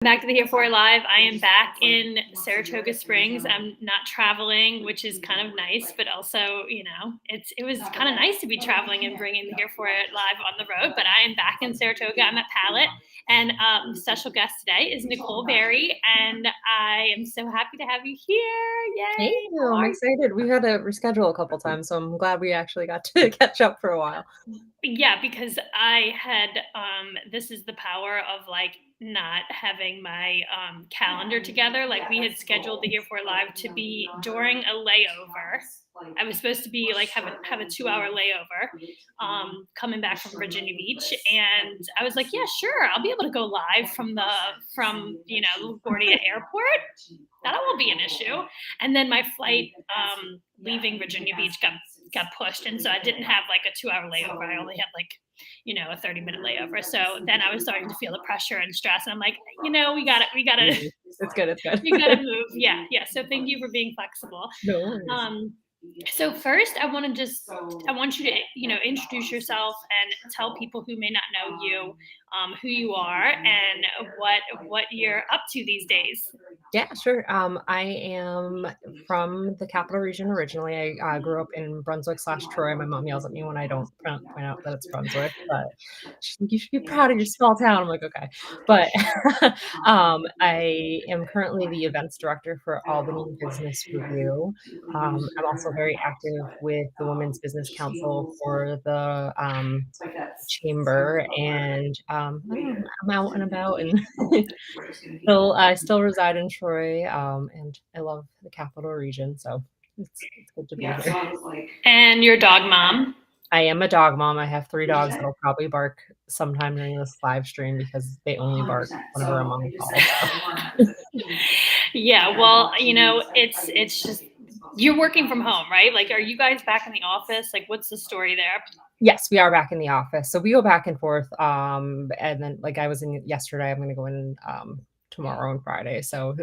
Back to the Here For It Live. I am back in Saratoga Springs. I'm not traveling, which is kind of nice, but also, it was kind of nice to be traveling and bringing the Here For It Live on the road. But I am back in Saratoga. I'm at Palette, and special guest today is Nicole Berry, and I am so happy to have you here. Thank Yay! you. How I'm are you? excited. We had to reschedule a couple times, so I'm glad we actually got to catch up for a while. Yeah, because I had this is the power of like not having my calendar together. Like we had scheduled the Year for Live to be during a layover. I was supposed to be like have a 2 hour layover coming back from Virginia Beach, and I was like, yeah, sure, I'll be able to go live from LaGuardia Airport. That won't be an issue. And then my flight leaving Virginia Beach got pushed, and so I didn't have like a 2 hour layover. I only had like a 30-minute layover. So then I was starting to feel the pressure and stress, and I'm like, we gotta It's good. It's good. we gotta move. Yeah, yeah. So thank you for being flexible. No worries. Um, so first, I want you to introduce yourself and tell people who may not know you who you are and what you're up to these days. Yeah, sure. I am from the capital region originally. I grew up in Brunswick/Troy. My mom yells at me when I don't point out that it's Brunswick, but she's like, "You should be proud of your small town." I'm like, "Okay." But I am currently the events director for Albany Business Review. I'm also very active with the Women's Business Council for the chamber, and I don't know, I'm out and about, and I still reside in Troy, and I love the capital region, so it's good to be here. And your dog mom. I am a dog mom. I have 3 dogs that'll probably bark sometime during this live stream because they only bark whenever I'm on the call, so Yeah, well, it's just you're working from home, right? Like, are you guys back in the office? Like, what's the story there? yes, we are back in the office. So we go back and forth, and then, like, I was in yesterday, I'm gonna go in, tomorrow and Friday, so,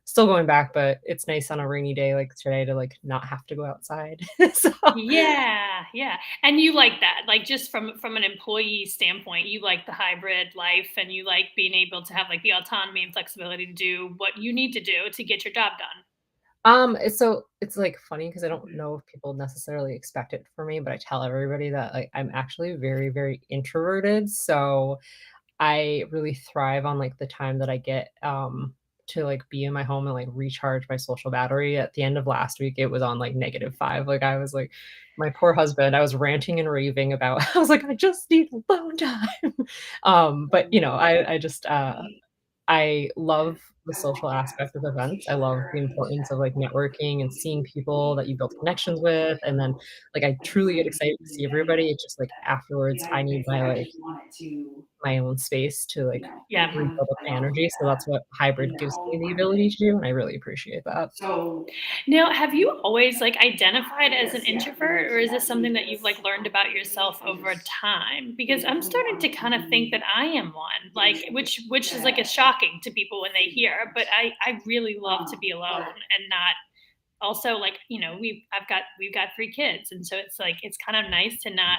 still going back, but it's nice on a rainy day like today to, like, not have to go outside. So Yeah, yeah. And you like that. Like just from an employee standpoint, you like the hybrid life and you like being able to have like the autonomy and flexibility to do what you need to do to get your job done. it's, like, funny because I don't know if people necessarily expect it for me, but I tell everybody that, like, I'm actually very, very introverted, so I really thrive on, like, the time that I get, to, like, be in my home and, like, recharge my social battery. At the end of last week, it was on, like, -5, like, I was like my poor husband, I was ranting and raving about I was like, "I just need alone time." But, I love the social aspect of events. I love the importance of, like, networking and seeing people that you build connections with, and then, like, I truly get excited to see everybody. It's just, like, afterwards, I need my own space to, like, Yeah. rebuild up my energy, so that's what hybrid gives me the ability to do, and I really appreciate that. Now, have you always like identified as an introvert, or is this something that you've like learned about yourself over time? Because I'm starting to kind of think that I am one, like which is like a shocking to people when they hear, but I really love to be alone and not also like we've got 3 kids, and so it's like it's kind of nice to not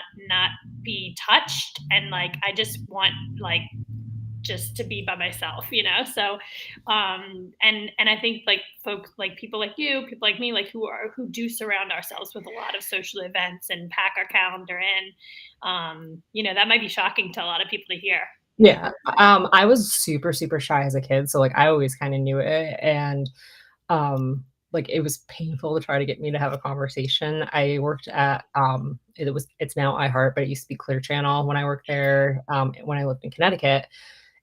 be touched, and like I just want like just to be by myself, so and I think like folks like people like you, people like me, like who do surround ourselves with a lot of social events and pack our calendar in, that might be shocking to a lot of people to hear. Yeah, I was super, super shy as a kid, so, like, I always kinda knew it, and, like, it was painful to try to get me to have a conversation. I worked at, it's now iHeart, but it used to be Clear Channel when I worked there, when I lived in Connecticut,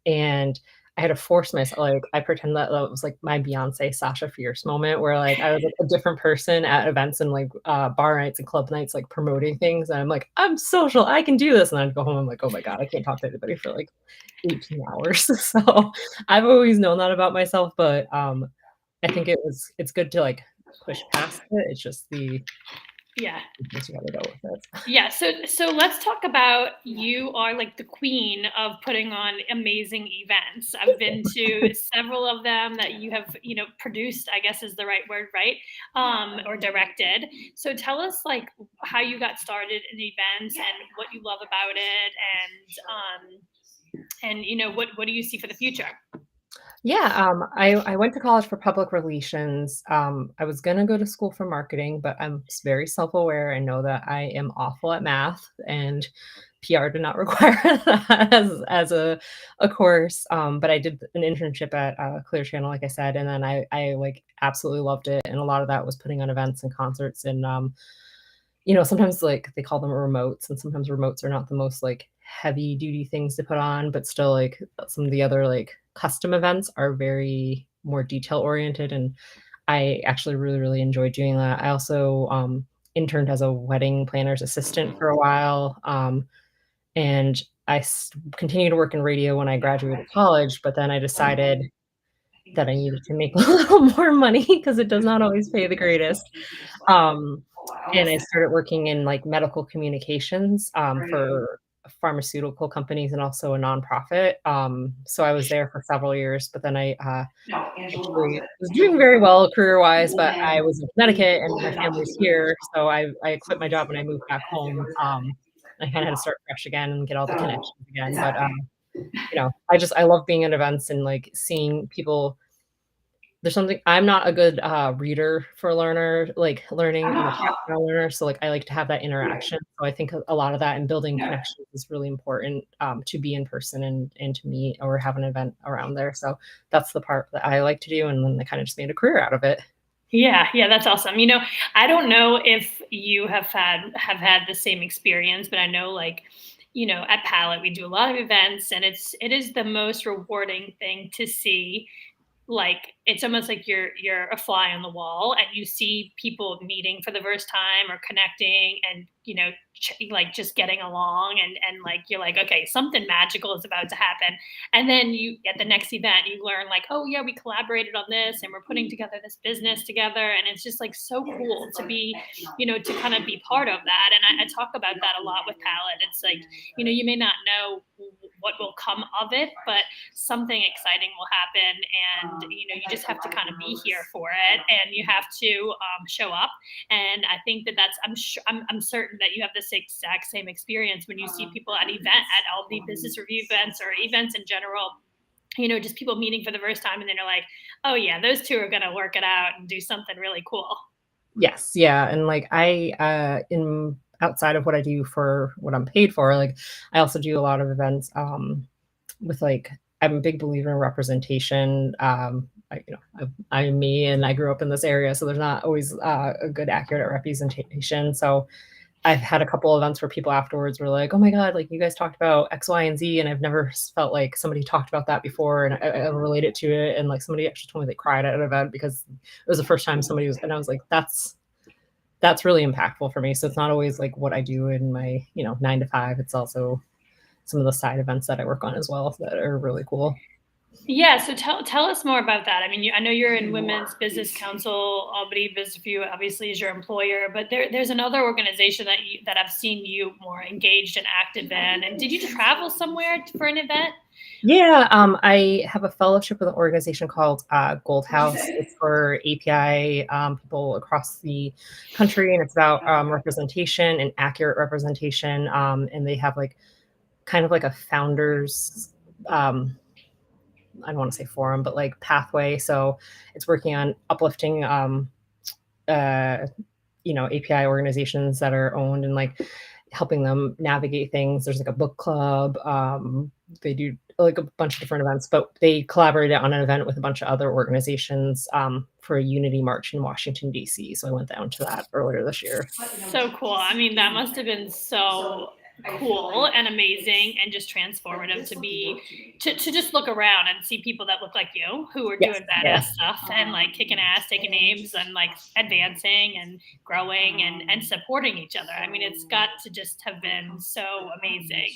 and I had to force myself, like, I pretend that that was, like, my Beyoncé, Sasha Fierce moment where, like, I was, like, a different person at events and, like, bar nights and club nights, like, promoting things, and I'm like, "I'm social, I can do this," and I'd go home, I'm like, "Oh my god, I can't talk to anybody for, like, 18 hours." So, I've always known that about myself, but, I think it's good to, like, push past it, it's just Yeah. you just gotta go with it. Yeah, so let's talk about you are like the queen of putting on amazing events. I've been to several of them that you have, produced, I guess is the right word, right? Or directed. So tell us like how you got started in events and what you love about it, and what do you see for the future? Yeah, I went to college for public relations. I was gonna go to school for marketing, but I'm very self-aware. I know that I am awful at math, and PR did not require that as a course. But I did an internship at Clear Channel, like I said, and then I like absolutely loved it. And a lot of that was putting on events and concerts, and sometimes like they call them remotes, and sometimes remotes are not the most like heavy duty things to put on, but still like some of the other like custom events are very more detail oriented. And I actually really, really enjoyed doing that. I also interned as a wedding planner's assistant for a while. And continued to work in radio when I graduated college, but then I decided that I needed to make a little more money because it does not always pay the greatest. Um, and I started working in, like, medical communications, for pharmaceutical companies and also a nonprofit. So I was there for several years, but then I actually was doing very well career-wise, but I was in Connecticut and my family's here, so I quit my job and I moved back home. I kinda had to start fresh again and get all the connections again, but, I love being at events and, like, seeing people. There's something. I'm not a good, reader for learning. I'm a tactile learner, so, like, I like to have that interaction. So I think a lot of that and building connections is really important, to be in person and to meet or have an event around there. So that's the part that I like to do, and then I kinda just made a career out of it. Yeah, yeah, that's awesome. I don't know if you have had the same experience, but I know like, at Palette we do a lot of events and it is the most rewarding thing to see. Like it's almost like you're a fly on the wall and you see people meeting for the first time or connecting and like just getting along and like you're like, okay, something magical is about to happen. And then you at the next event you learn like, oh yeah, we collaborated on this and we're putting together this business together. And it's just like so cool to be, to kind of be part of that. And I talk about that a lot with Palette. It's like, you may not know what will come of it, but something exciting will happen. And you just have to kind of be here for it and you have to show up. And I think that that's I'm certain that you have this exact same experience when you see people at all the business review events or events in general, just people meeting for the first time and then they're like, oh yeah, those two are going to work it out and do something really cool. Yes, yeah, and, like, in outside of what I do for what I'm paid for, like, I also do a lot of events, with, like I'm a big believer in representation. I'm me, and I grew up in this area, so there's not always, a good accurate representation. So I've had a couple events where people afterwards were like, "Oh my god, like, you guys talked about X, Y, and Z, and I've never felt like somebody talked about that before, and I related to it." And, like, somebody actually told me they cried at an event because it was the first time somebody was, and I was like, that's really impactful for me. So it's not always like what I do in my, 9 to 5. It's also some of the side events that I work on as well that are really cool. Yeah, so tell us more about that. I mean, I know you're in Women's Business Council. Albany Business Review obviously is your employer, but there's another organization that I've seen you more engaged and active in. And did you travel somewhere for an event? Yeah, I have a fellowship with an organization called Gold House. It's for API people across the country, and it's about representation and accurate representation. And they have like kind of like a founders um, I don't want to say forum, but like pathway. So it's working on uplifting, uh, API organizations that are owned and like helping them navigate things. There's like a book club. They do like a bunch of different events, but they collaborated on an event with a bunch of other organizations for a unity march in Washington, D.C. So I went down to that earlier this year. So cool. I mean, that must have been so cool and amazing and just transformative to just look around and see people that look like you who are Yes. doing Yeah. badass stuff and like kicking ass, taking names and like advancing and growing and supporting each other. I mean, it's got to just have been so amazing.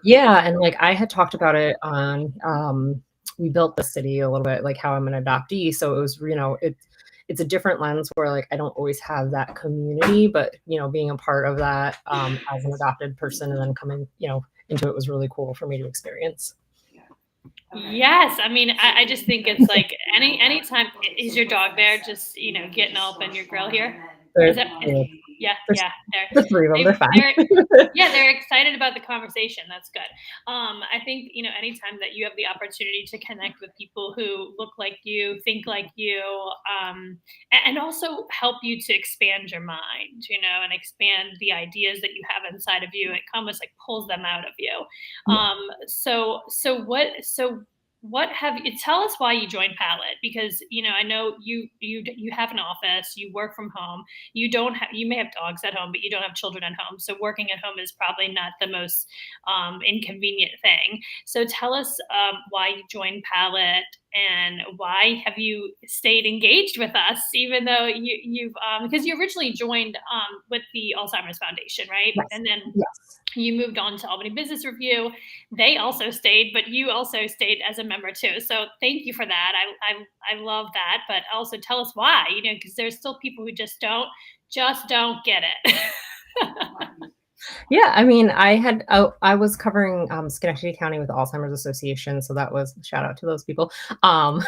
Yeah, and, like, I had talked about it on, We Built the City a little bit, like, how I'm an adoptee, so it was, it's a different lens where, like, I don't always have that community, but, being a part of that, as an adopted person and then coming, into it was really cool for me to experience. Yes, I mean, I just think it's like anytime is your dog there just getting up and your grill here? Is But that yeah. Yeah, There's yeah. the 3 of them, they're They're fine. yeah, they're excited about the conversation. That's good. I think, anytime that you have the opportunity to connect with people who look like you, think like you, and also help you to expand your mind, and expand the ideas that you have inside of you. It almost like pulls them out of you. Yeah. What have you tell us why you joined Palette? Because I know you have an office, you work from home, you may have dogs at home, but you don't have children at home, so working at home is probably not the most inconvenient thing. So tell us why you joined Palette, and why have you stayed engaged with us, even though you've because you originally joined with the Alzheimer's Foundation, right? Yes. And then Yes. you moved on to Albany Business Review. They also stayed, but you also stayed as a member too. So thank you for that. I love that. But also tell us why, because there's still people who just don't get it. Yeah, I mean, I was covering, Schenectady County with the Alzheimer's Association, so that was shout out to those people. Um,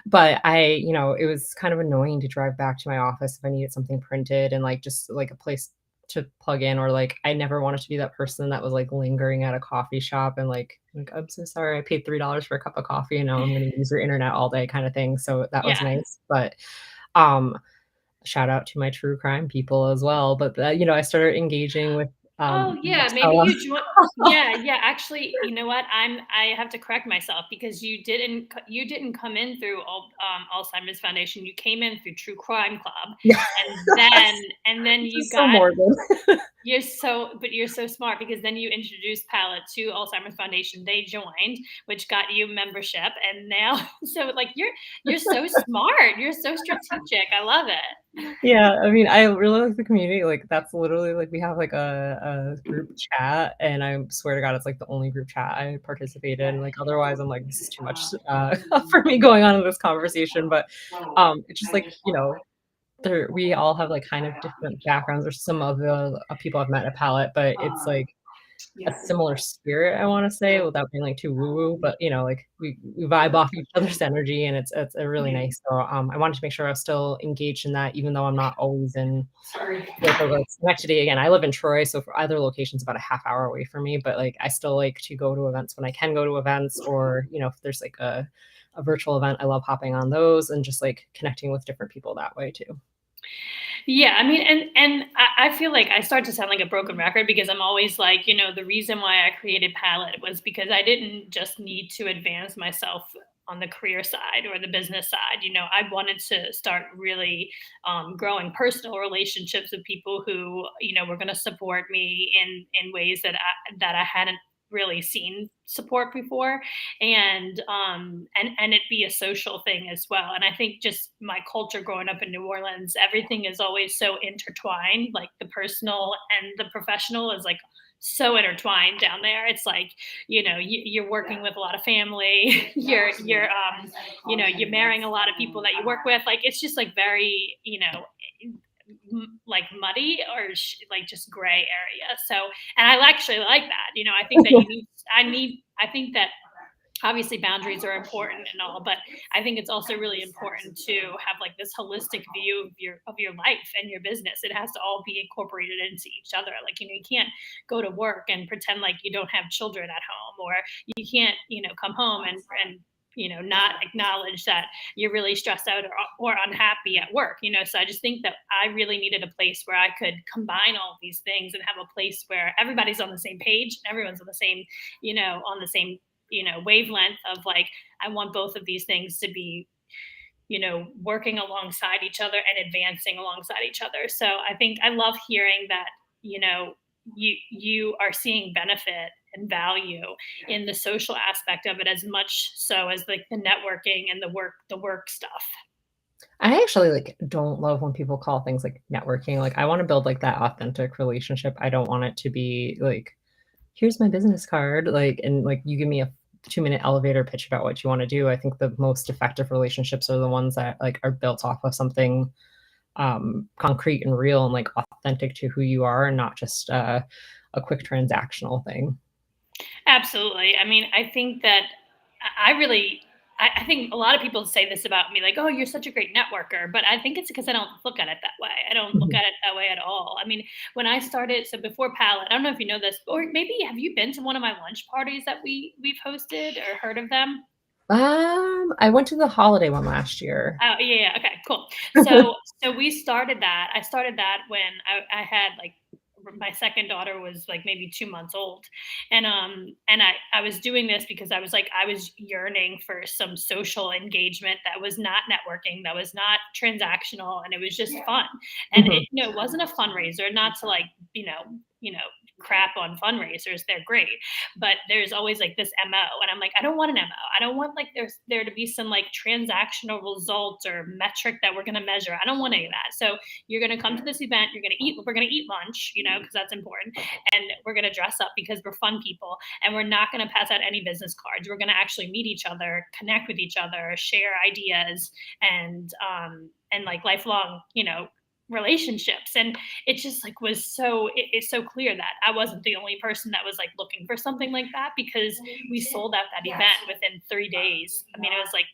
but it was kind of annoying to drive back to my office if I needed something printed and, like, just, like, a place to plug in, or, like, I never wanted to be that person that was, like, lingering at a coffee shop and, like, "I'm so sorry, I paid $3 for a cup of coffee, and now I'm gonna use your internet all day," kinda thing, so that was Yeah. nice, but, um shout out to my true crime people as well, but, I started engaging with, Oh, yeah, maybe tele yeah, yeah, actually, you know what? I have to correct myself, because you didn't come in through Alzheimer's Foundation, you came in through True Crime Club, Yes. and then This you is so got morbid. you're so smart, because then you introduced Palette to Alzheimer's Foundation. They joined, which got you membership, and now so like you're so smart. You're so strategic. I love it. Yeah, I mean, I really like the community, like, that's literally, like, we have, like, a group chat, and I swear to God, it's, like, the only group chat I participate in, like, otherwise, I'm like, "This is too much, for me going on in this conversation," but, it's just, like, we all have, like, kind of different backgrounds. There's some of the people I've met at Palette, but it's, like, a similar spirit, I wanna say, without being, like, too woo-woo, but, like, we vibe off each other's energy, and it's a really nice. So, I wanted to make sure I was still engaged in that, even though I'm not always in, like, Schenectady. Again, I live in Troy, so for either location's about a half hour away from me, but, like, I still like to go to events when I can go to events, or, if there's, like, a virtual event, I love hopping on those and just, like, connecting with different people that way too. Yeah, I mean, and I feel like I start to sound like a broken record, because I'm always like, the reason why I created Palette was because I didn't just need to advance myself on the career side or the business side. I wanted to start really growing personal relationships with people who, were going to support me in ways that I hadn't really seen support before, and it be a social thing as well. And I think just my culture growing up in New Orleans, everything is always so intertwined. Like the personal and the professional is like so intertwined down there. It's like, you're working with a lot of family. You're marrying a lot of people that you work with. Like it's just like very, like muddy, or like just gray area. So, and I actually like that. I think that I think that obviously boundaries are important and all, but I think it's also really important to have like this holistic view of your life and your business. It has to all be incorporated into each other. Like, you can't go to work and pretend like you don't have children at home, or you can't, come home and not acknowledge that you're really stressed out, or unhappy at work. So I just think that I really needed a place where I could combine all of these things, and have a place where everybody's on the same page, and everyone's on the same, on the same, wavelength of like, I want both of these things to be, working alongside each other and advancing alongside each other. So I think I love hearing that, you are seeing benefit and value in the social aspect of it, as much so as like the networking and the work stuff. I actually, like, don't love when people call things, like, networking. Like, I wanna build, like, that authentic relationship. I don't want it to be, like, "Here's my business card," like, and, like, you give me a 2-minute elevator pitch about what you wanna do. I think the most effective relationships are the ones that, like, are built off of something, concrete and real and, like, authentic to who you are, and not just, a quick transactional thing. Absolutely. I mean, I think that I really I think a lot of people say this about me, like, "Oh, you're such a great networker," but I think it's because I don't look at it that way. I don't look Mhm. at it that way at all. I mean, when I started, so before Palette, I don't know if you know this, or maybe have you been to one of my lunch parties that we've hosted or heard of them? I went to the holiday one last year. Oh, yeah, yeah, okay, cool. So we started that. I started that when I had, like, my second daughter was, like, maybe 2 months old, and I was doing this because I was yearning for some social engagement that was not networking, that was not transactional, and it was just fun, and Mhm. it wasn't a fundraiser, not to, like, you know, crap on fundraisers, they're great, but there's always like this MO. And I'm like, I don't want an MO. I don't want like there to be some like transactional results or metric that we're gonna measure. I don't want any of that. So you're gonna come to this event, we're gonna eat lunch, because that's important. And we're gonna dress up because we're fun people. And we're not gonna pass out any business cards. We're gonna actually meet each other, connect with each other, share ideas and like lifelong, relationships. And it just like was it's so clear that I wasn't the only person that was like looking for something like that, because we sold out that event within 3 days. I mean, it was like,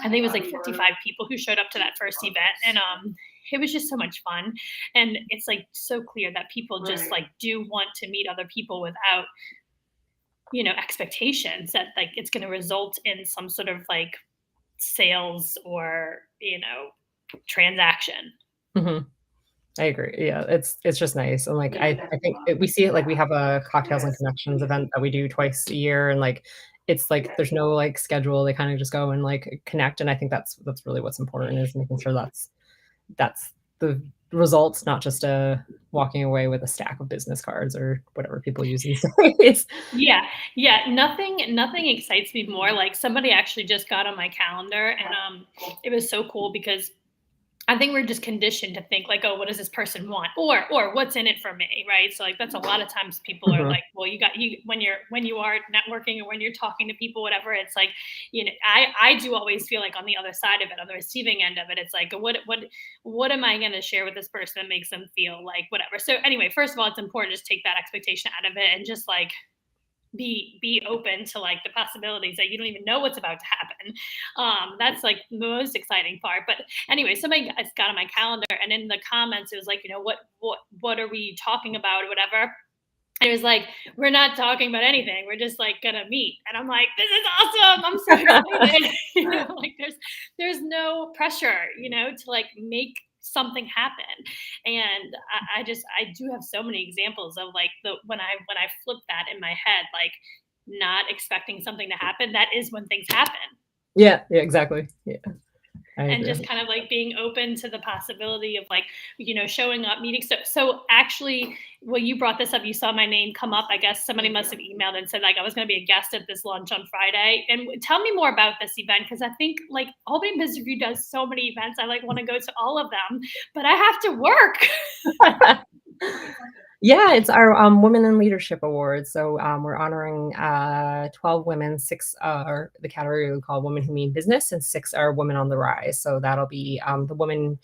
I think it was like 55 people who showed up to that first event. And it was just so much fun. And it's like so clear that people just like do want to meet other people without, expectations that like it's going to result in some sort of like sales or, transaction. Mhm. I agree. Yeah, it's just nice, and, like, I think we see it, like, we have a Cocktails and Connections event that we do twice a year, and, like, it's like there's no, like, schedule, they kinda just go and, like, connect, and I think that's really what's important is making sure that's the results, not just, walking away with a stack of business cards or whatever people use these days. Yeah, yeah, nothing excites me more. Like somebody actually just got on my calendar, and it was so cool because I think we're just conditioned to think like, oh, what does this person want, or what's in it for me, right? So like that's a lot of times people are Mhm. like, well, you when you are networking or when you're talking to people, whatever. It's like, I do always feel like on the other side of it, on the receiving end of it, it's like, what am I going to share with this person that makes them feel like whatever. So anyway, first of all, it's important to just take that expectation out of it and just like be open to like the possibilities that you don't even know what's about to happen. That's like the most exciting part. But anyway, somebody got on my calendar, and in the comments it was like, what are we talking about or whatever. And it was like, we're not talking about anything, we're just like gonna meet. And I'm like, this is awesome, I'm so excited. Like there's no pressure, to like make something happen. And I do have so many examples of like the when I flip that in my head, like not expecting something to happen, that is when things happen. Yeah, yeah, exactly. Yeah, I And agree. just kind of like being open to the possibility of like, showing up, meeting. So actually, well, you brought this up, you saw my name come up. I guess somebody must have emailed and said like I was going to be a guest at this lunch on Friday. And tell me more about this event, because I think like Albany Business Review does so many events, I like want to go to all of them, but I have to work. Yeah, it's our, Women in Leadership Awards. So, we're honoring, 12 women, 6 are the category we call Women Who Mean Business, and 6 are Women on the Rise. So that'll be, the women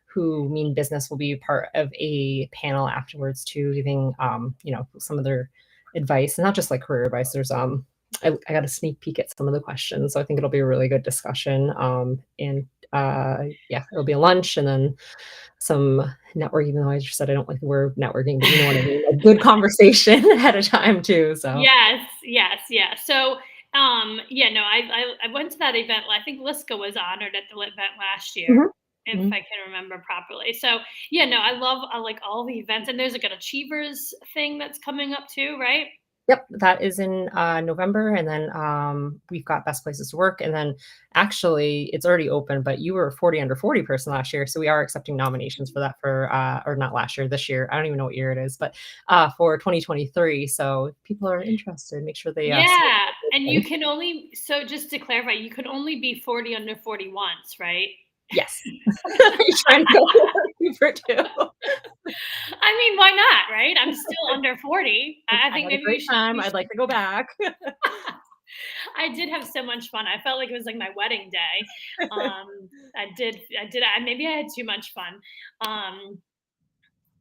who mean business will be part of a panel afterwards too, giving, some of their advice, and not just like career advice. There's, I got a sneak peek at some of the questions, so I think it'll be a really good discussion. And yeah, it'll be a lunch and then some networking, even though I just said I don't like the word networking, but you know what I mean, a good conversation ahead of time too, so. Yes, yes, yeah. So, yeah, no, I went to that event. I think Liska was honored at the event last year, Mhm, if mhm. I can remember properly. So, yeah, no, I like all the events, and there's like an achievers thing that's coming up too, right? Yep, that is in, November, and then, we've got Best Places to Work, and then actually, it's already open, but you were a 40 under 40 person last year, so we are accepting nominations for that for, or not last year, this year. I don't even know what year it is, but, for 2023, so if people are interested, make sure they, submit Yeah, and you their can only, so just to clarify, you can only be 40 under 40 once, right? Yes. You're trying to go for 2. I mean, why not, right? I'm still under 40. Like, I I think had a maybe great time, we I'd should. like to go back. I did have so much fun. I felt like it was like my wedding day. Maybe I had too much fun. Um,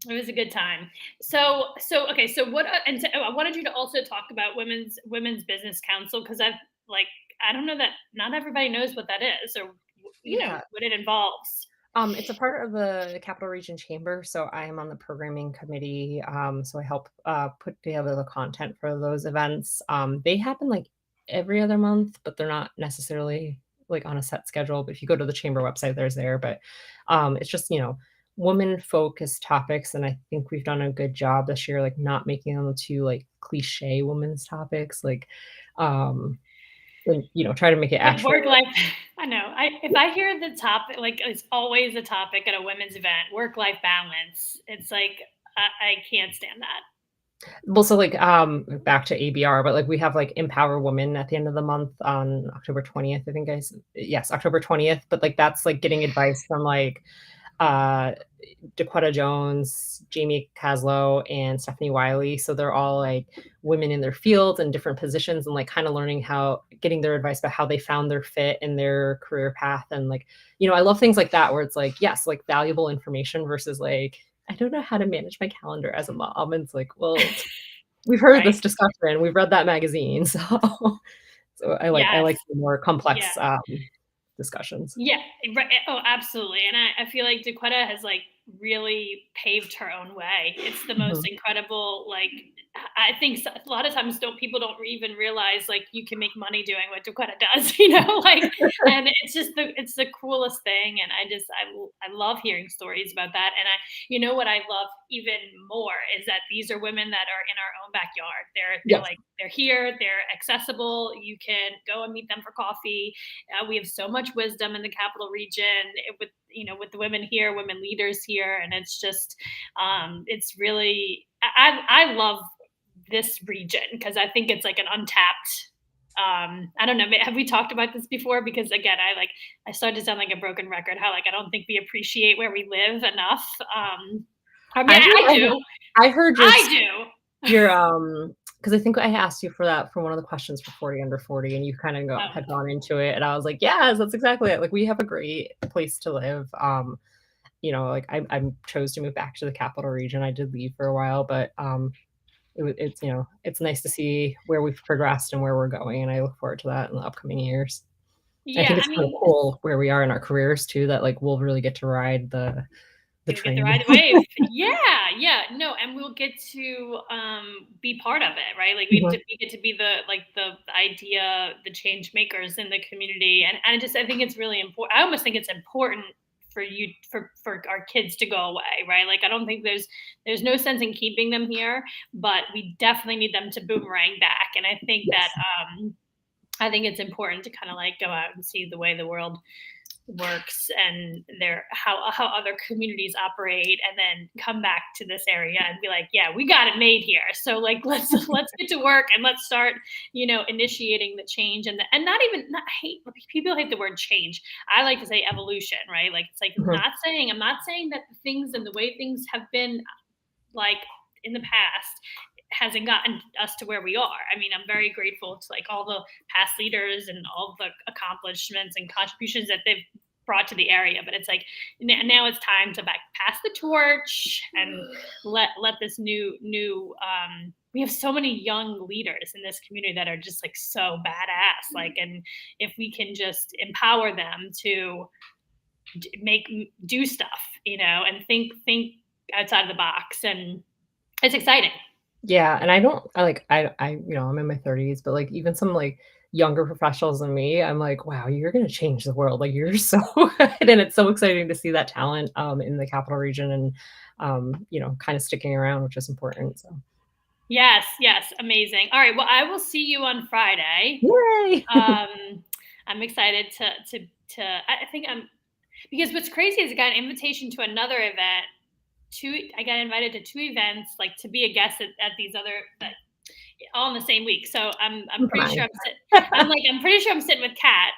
it was a good time. Okay. So what? I wanted you to also talk about Women's Business Council, because I've like I don't know that not everybody knows what that is or, Yeah. what it involves. It's a part of the Capital Region Chamber, so I am on the programming committee. So I help put together the content for those events. They happen like every other month, but they're not necessarily like on a set schedule. But if you go to the chamber website, there's there. But it's just women focused topics, and I think we've done a good job this year, like not making them too like cliche women's topics, like um, and try to make it Like work actual. life, I know. If I hear the topic, like it's always a topic at a women's event, work life balance. It's like I can't stand that. Well, so, like, back to ABR, but, like, we have, like, Empower Women at the end of the month on October 20th, I think, guys. Yes, October 20th, but, like, that's, like, getting advice from, like, uh, Daquetta Jones, Jamie Caslow, and Stephanie Wiley. So they're all, like, women in their fields and different positions and, like, kinda learning how getting their advice about how they found their fit in their career path, and, like, I love things like that where it's, like, yes, like, valuable information versus, like, "I don't know how to manage my calendar as a mom," and it's like, well, we've heard Right. this discussion, we've read that magazine, so I Yes. like the more Yeah. complex, discussions. Yeah, right. Oh, absolutely. And I feel like Daquetta has like really paved her own way. It's the most Mhm. incredible. Like I think a lot of times people don't even realize like you can make money doing what Daquetta does. Like and it's the coolest thing. And I love hearing stories about that. And what I love even more is that these are women that are in our own backyard. They're Yes. like they're here. They're accessible. You can go and meet them for coffee. We have so much wisdom in the capital region with the women here, women leaders here, and it's just it's really I love this region because I think it's like an untapped. I don't know. Have we talked about this before? Because again, I start to sound like a broken record. How like I don't think we appreciate where we live enough. I mean, I heard I do. I heard your I do. your, because I think I asked you for that for one of the questions for 40 Under 40, and you kinda Oh, had gone into it, and I was like, "Yes, that's exactly it." Like, we have a great place to live, like, I chose to move back to the capital region. I did leave for a while, but, it's nice to see where we've progressed and where we're going, and I look forward to that in the upcoming years. I yeah. think I it's kinda mean, cool where we are in our careers too, that, like, we'll really get to ride the you'll get the train. right wave. Yeah, yeah. No, and we'll get to be part of it, right? Like Mhm. we get to be the idea, the change makers in the community. And I think it's really important. I almost think it's important for you for our kids to go away, right? Like I don't think there's no sense in keeping them here, but we definitely need them to boomerang back. And Yes. I think it's important to kind of like go out and see the way the world works and how other communities operate and then come back to this area and be like, yeah, we got it made here, so like let's get to work and let's start initiating the change and not even not hate people hate the word change. I like to say evolution, right? Like it's like Mhm. I'm not saying that the things and the way things have been like in the past hasn't gotten us to where we are. I mean, I'm very grateful to like all the past leaders and all the accomplishments and contributions that they've brought to the area. But it's like now it's time to back pass the torch and let this new. We have so many young leaders in this community that are just like so badass. Like, and if we can just empower them to make do stuff, and think outside of the box, and it's exciting. Yeah, and I don't I like I'm in my 30s, but, like, even some, like, younger professionals than me, I'm like, "Wow, you're gonna change the world, like, you're so good," and it's so exciting to see that talent, in the capital region and, kinda sticking around, which is important, so Yes, yes, amazing. All right, well, I will see you on Friday. yay! I'm excited to. I think I'm because what's crazy is I got an invitation to another event. I got invited to two events, like to be a guest at these other that all in the same week. So I'm Come pretty sure on. I'm pretty sure I'm sitting with Kat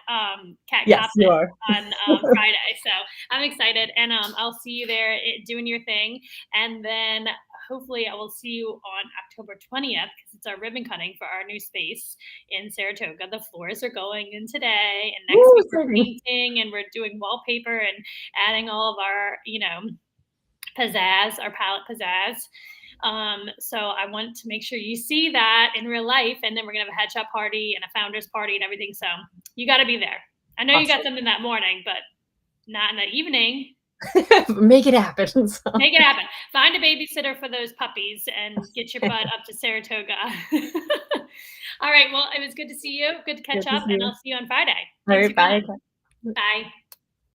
Yes, you Copman are. on Friday. So I'm excited, and I'll see you there doing your thing, and then hopefully I will see you on October 20th because it's our ribbon cutting for our new space in Saratoga. The floors are going in today, and next Woo, week we're exciting. painting and we're doing wallpaper and adding all of our pizzazz, our palette pizzazz. So I want to make sure you see that in real life, and then we're gonna have a headshot party and a founders party and everything. So you got to be there. I know you got Awesome. something that morning, but not in the evening. Make it happen. So, Make it happen. Find a babysitter for those puppies and get your butt up to Saratoga. All right. Well, it was good to see you. Good to good catch to up, see and you. I'll see you on Friday. All Thanks for right, bye. coming. Bye.